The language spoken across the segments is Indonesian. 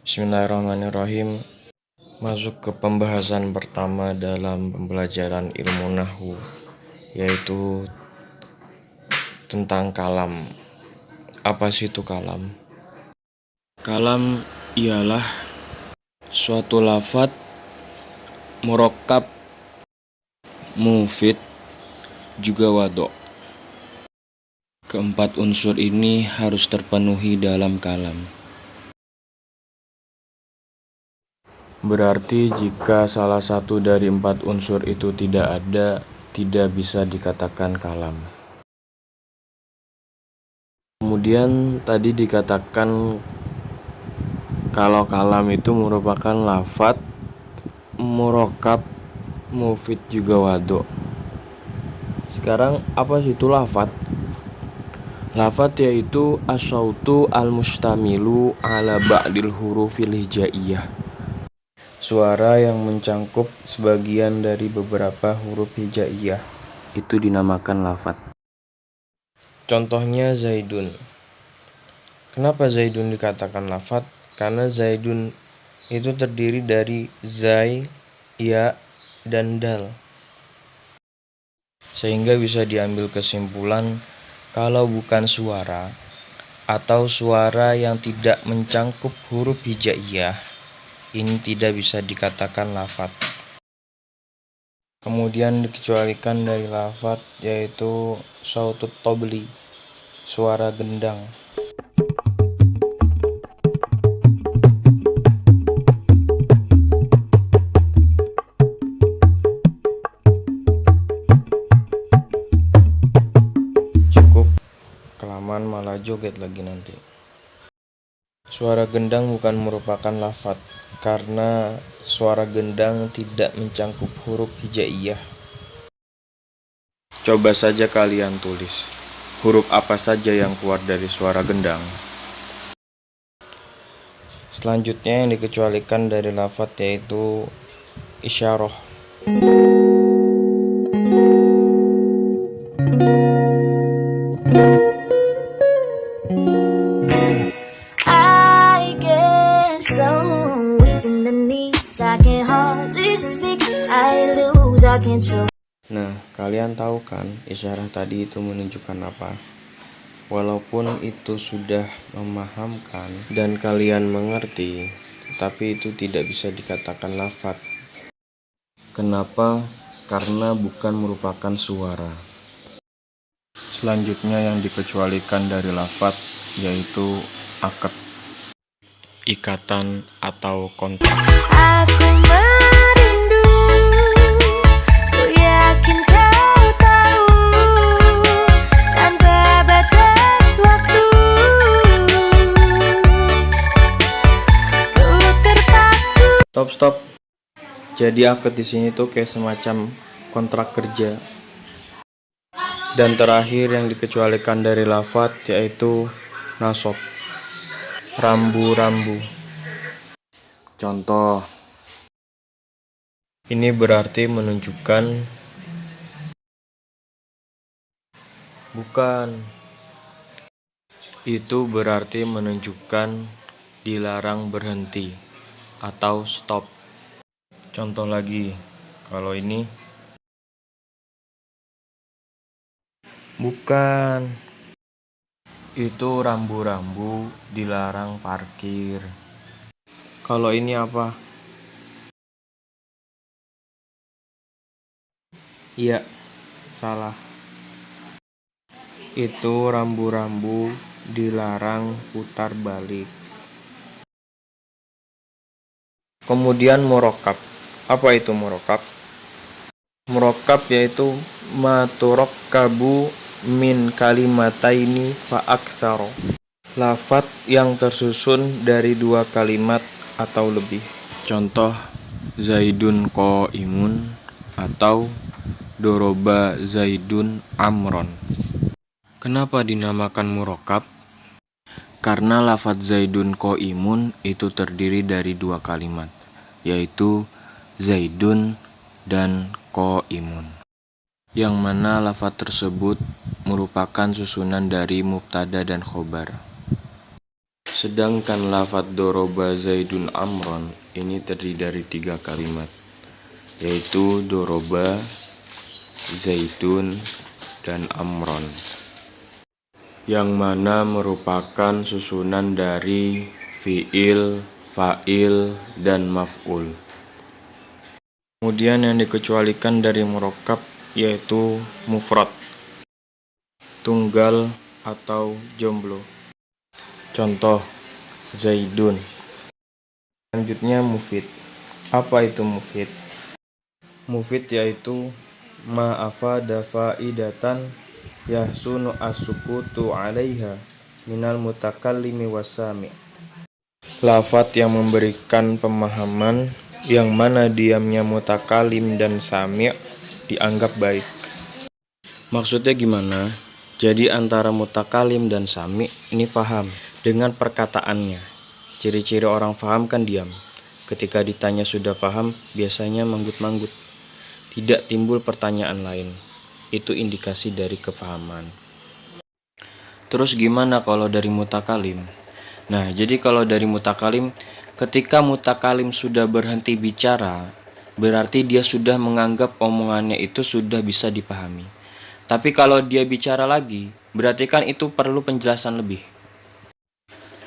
Bismillahirrahmanirrahim. Masuk ke pembahasan pertama dalam pembelajaran ilmu nahwu, yaitu tentang kalam. Apa sih itu kalam? Kalam ialah suatu lafadz murakkab, mufid, juga wadho'. Keempat unsur ini harus terpenuhi dalam kalam. Berarti jika salah satu dari empat unsur itu tidak ada, tidak bisa dikatakan kalam. Kemudian tadi dikatakan kalau kalam itu merupakan lafadz murakkab, mufid, juga wadho'. Sekarang apa sih itu lafadz? Lafadz yaitu as-sautu al-mustamilu ala ba'dil hurufil hijaiyah. Suara yang mencangkup sebagian dari beberapa huruf hijaiyah, itu dinamakan lafadz. Contohnya Zaidun. Kenapa Zaidun dikatakan lafadz? Karena Zaidun itu terdiri dari zai, ya, dan dal. Sehingga bisa diambil kesimpulan kalau bukan suara atau suara yang tidak mencangkup huruf hijaiyah, ini tidak bisa dikatakan lafadz. Kemudian dikecualikan dari lafadz yaitu sautut tobli, suara gendang. Cukup, kelamaan malah joget lagi nanti. Suara gendang bukan merupakan lafadz karena suara gendang tidak mencangkup huruf hijaiyah. Coba saja kalian tulis huruf apa saja yang keluar dari suara gendang. Selanjutnya yang dikecualikan dari lafadz yaitu isyarah. Nah, kalian tahu kan isyarah tadi itu menunjukkan apa? Walaupun itu sudah memahamkan dan kalian mengerti, tapi itu tidak bisa dikatakan lafadz. Kenapa? Karena bukan merupakan suara. Selanjutnya yang dikecualikan dari lafadz yaitu akad, ikatan atau kontrak. Aku merindu, ku yakin kau tahu, tanpa batas waktu, ku terpaku. Stop. Jadi akad di sini tuh kayak semacam kontrak kerja. Dan terakhir yang dikecualikan dari lafadz yaitu nasab, rambu-rambu. Contoh, ini berarti menunjukkan bukan. Itu berarti menunjukkan dilarang berhenti atau stop. Contoh lagi, kalau ini bukan. Itu rambu-rambu dilarang parkir. Kalau ini apa? Iya, salah. Itu rambu-rambu dilarang putar balik. Kemudian murakkab. Apa itu murakkab? Murakkab yaitu maturakkabu min kalimataini fa aktsara. Lafadz yang tersusun dari dua kalimat atau lebih. Contoh Zaidun qaimun atau doroba Zaidun amron. Kenapa dinamakan murakkab? Karena lafadz Zaidun qaimun itu terdiri dari dua kalimat, yaitu Zaidun dan qaimun, yang mana lafadz tersebut merupakan susunan dari mubtada dan khobar. Sedangkan lafadz doroba Zaidun Amron ini terdiri dari 3 kalimat, yaitu doroba, Zaidun, dan Amron, yang mana merupakan susunan dari fi'il, fa'il, dan maf'ul. Kemudian yang dikecualikan dari murokkab yaitu mufrad, tunggal atau jomblo. Contoh, Zaidun. Selanjutnya mufid. Apa itu mufid? Mufid yaitu ma afada faidatan yahsunu as-sukutu 'alaiha minal mutakallimi wasami. Lafadz yang memberikan pemahaman yang mana diamnya mutakalim dan sami' dianggap baik. Maksudnya gimana? Jadi antara mutakalim dan sami' ini paham dengan perkataannya. Ciri-ciri orang paham kan diam. Ketika ditanya sudah paham, biasanya manggut-manggut. Tidak timbul pertanyaan lain. Itu indikasi dari kepahaman. Terus gimana kalau dari mutakalim? Nah, jadi kalau dari mutakalim, ketika mutakalim sudah berhenti bicara, berarti dia sudah menganggap omongannya itu sudah bisa dipahami. Tapi kalau dia bicara lagi, berarti kan itu perlu penjelasan lebih.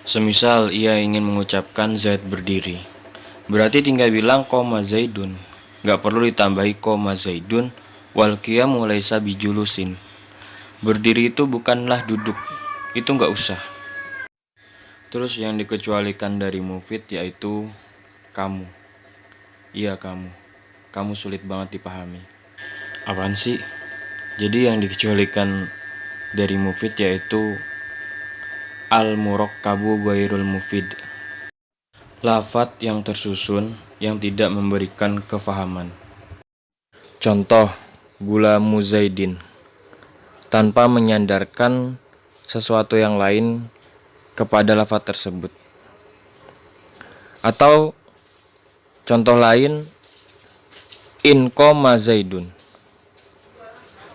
Semisal ia ingin mengucapkan Zaid berdiri, berarti tinggal bilang koma Zaidun, gak perlu ditambahi koma Zaidun wal qiyamu laisa bijulusin. Berdiri itu bukanlah duduk, itu gak usah. Terus yang dikecualikan dari mufid yaitu kamu. Iya kamu. Kamu sulit banget dipahami. Apaan sih? Jadi yang dikecualikan dari mufid yaitu al-murakkabu ghairul mufid. Lafadz yang tersusun yang tidak memberikan kefahaman. Contoh, gulamu Zaidin. Tanpa menyandarkan sesuatu yang lain kepada lafadz tersebut. Atau contoh lain, in qoma Zaidun.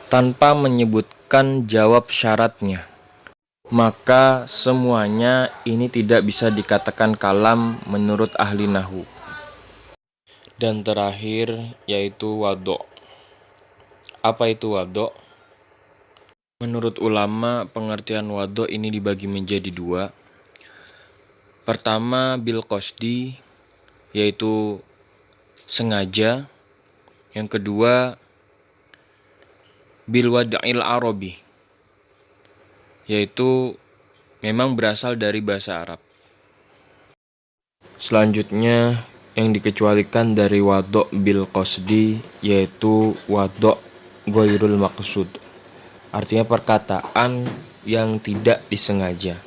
Tanpa menyebutkan jawab syaratnya, maka semuanya ini tidak bisa dikatakan kalam menurut ahli nahwu. Dan terakhir yaitu wadho'. Apa itu wadho'? Menurut ulama, pengertian wadho' ini dibagi menjadi 2. Pertama, bil qasdi, yaitu sengaja. Yang kedua, bil wad'il arabi, yaitu memang berasal dari bahasa Arab. Selanjutnya yang dikecualikan dari wadho' bil qasdi yaitu wadho' ghairul maqsud, artinya perkataan yang tidak disengaja.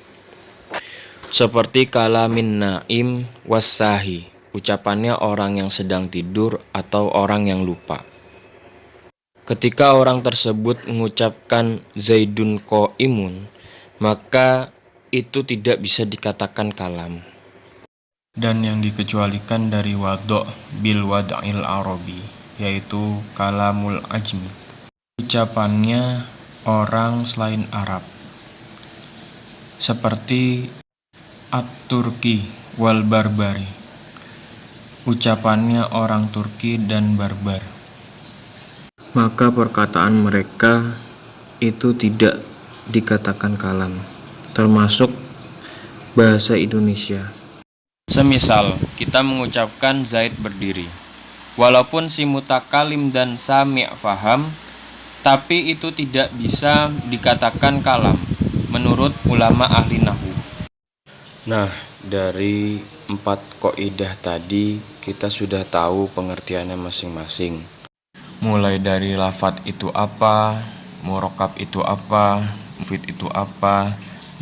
Seperti kalamin naim wassahi, ucapannya orang yang sedang tidur atau orang yang lupa. Ketika orang tersebut mengucapkan Zaidun qaimun, maka itu tidak bisa dikatakan kalam. Dan yang dikecualikan dari wadho' bil wad'il arabi yaitu kalamul ajmi, ucapannya orang selain Arab. Seperti at-Turki wal barbari, ucapannya orang Turki dan barbar. Maka perkataan mereka itu tidak dikatakan kalam, termasuk bahasa Indonesia. Semisal kita mengucapkan Zaid berdiri, walaupun si mutakalim dan sami' faham, tapi itu tidak bisa dikatakan kalam menurut ulama ahli nahwu. Nah, dari 4 kaidah tadi kita sudah tahu pengertiannya masing-masing. Mulai dari lafadz itu apa, murokkab itu apa, mufid itu apa,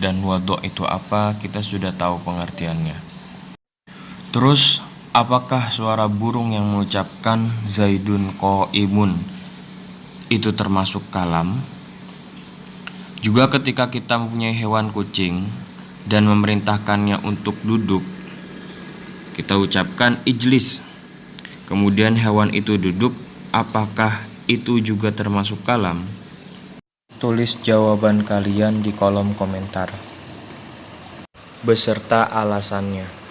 dan wadho' itu apa, kita sudah tahu pengertiannya. Terus, apakah suara burung yang mengucapkan Zaidun qaimun itu termasuk kalam? Juga ketika kita mempunyai hewan kucing dan memerintahkannya untuk duduk, kita ucapkan ijlis. Kemudian hewan itu duduk, apakah itu juga termasuk kalam? Tulis jawaban kalian di kolom komentar. beserta alasannya.